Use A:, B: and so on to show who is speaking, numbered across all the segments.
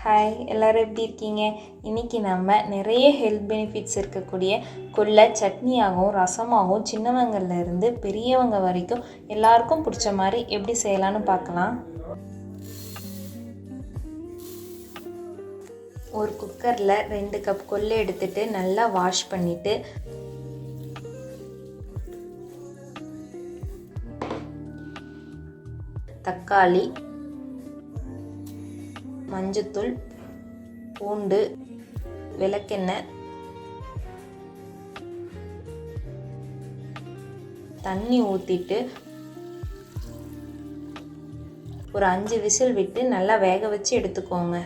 A: Hi, எல்லோரும் எப்படி இருக்கீங்க? இன்றைக்கி நம்ம நிறைய ஹெல்த் பெனிஃபிட்ஸ் இருக்கக்கூடிய கொள்ளை சட்னியாகவும் ரசமாகவும் சின்னவங்கள்லேருந்து பெரியவங்க வரைக்கும் எல்லாருக்கும் பிடிச்ச மாதிரி எப்படி செய்யலான்னு பார்க்கலாம். ஒரு குக்கரில் 2 கப் கொள்ளை எடுத்துகிட்டு நல்லா வாஷ் பண்ணிவிட்டு தக்காளி, மஞ்சத்தூள், பூண்டு, விளக்கெண்ணெய், தண்ணி ஊற்றிட்டு ஒரு 5 விசில் விட்டு நல்லா வேக வச்சு எடுத்துக்கோங்க.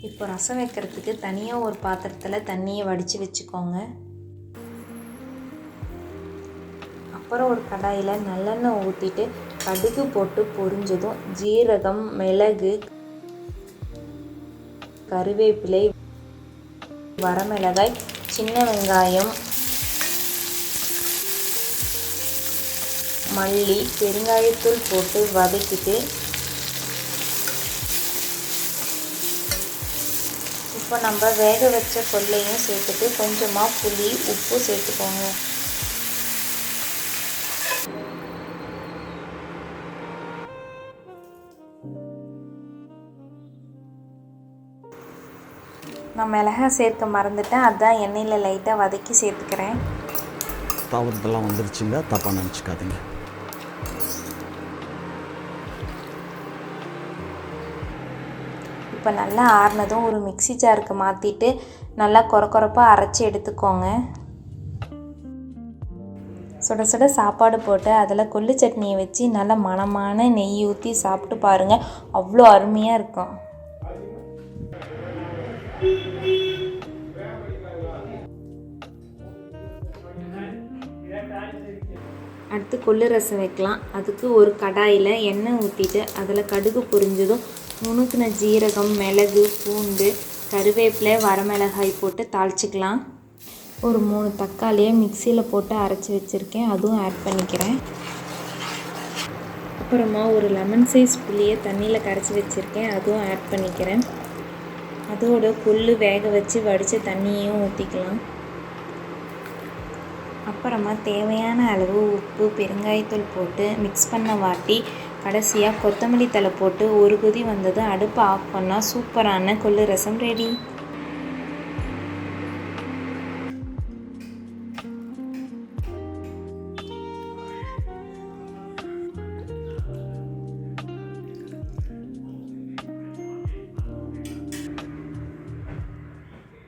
A: இப்போ ரசம் வைக்கிறதுக்கு தனியாக ஒரு பாத்திரத்தில் தண்ணியை வடித்து வச்சுக்கோங்க. அப்புறம் ஒரு கடாயில் நல்லெண்ணெய் ஊற்றிட்டு கடுகு போட்டு பொரிஞ்சதும் ஜீரகம், மிளகு, கருவேப்பிலை, வரமிளகாய், சின்ன வெங்காயம், மல்லி, பெருங்காயத்தூள் போட்டு வதக்கிட்டு இப்போ நம்ம வேக வச்ச கொள்ளையும் சேர்த்துட்டு கொஞ்சமாக புளி, உப்பு சேர்த்துக்கோங்க. நான் மிளகாய் சேர்க்க மறந்துட்டேன், அதான் எண்ணெயில் லைட்டாக வதக்கி சேர்த்துக்கிறேன்.
B: தாவரத்தெல்லாம் வந்துருச்சுங்க, தப்பாக நினச்சிக்காதீங்க.
A: இப்போ நல்லா ஆறுனதும் ஒரு மிக்ஸி ஜாருக்கு மாற்றிட்டு நல்லா கொரப்பாக அரைச்சி எடுத்துக்கோங்க. சுட சுட சாப்பாடு போட்டு அதில் கொள்ளு சட்னியை வச்சு நல்லா மணமான நெய் ஊற்றி சாப்பிட்டு பாருங்கள், அவ்வளோ அருமையாக இருக்கும். அடுத்து கொள்ளு ரசம் வைக்கலாம். அதுக்கு ஒரு கடாயில் எண்ணெய் ஊற்றிட்டு அதில் கடுகு பொரிஞ்சதும் நுணுக்கின ஜீரகம், மிளகு, பூண்டு, கருவேப்பிலை, வரமிளகாய் போட்டு தாளிச்சிக்கலாம். ஒரு 3 தக்காளியை மிக்சியில் போட்டு அரைச்சி வச்சுருக்கேன், அதுவும் ஆட் பண்ணிக்கிறேன். அப்புறமா ஒரு லெமன் சைஸ் புளியை தண்ணியில் கரைச்சி வச்சுருக்கேன், அதுவும் ஆட் பண்ணிக்கிறேன். அதோட கொள்ளு வேக வச்சு வடித்த தண்ணியையும் ஊற்றிக்கலாம். அப்புறமா தேவையான அளவு உப்பு, பெருங்காயத்தூள் போட்டு மிக்ஸ் பண்ண வாட்டி கடைசியாக கொத்தமல்லி தழை போட்டு ஒரு கொதி வந்ததும் அடுப்பை ஆஃப் பண்ணால் சூப்பரான கொள்ளு ரசம் ரெடி.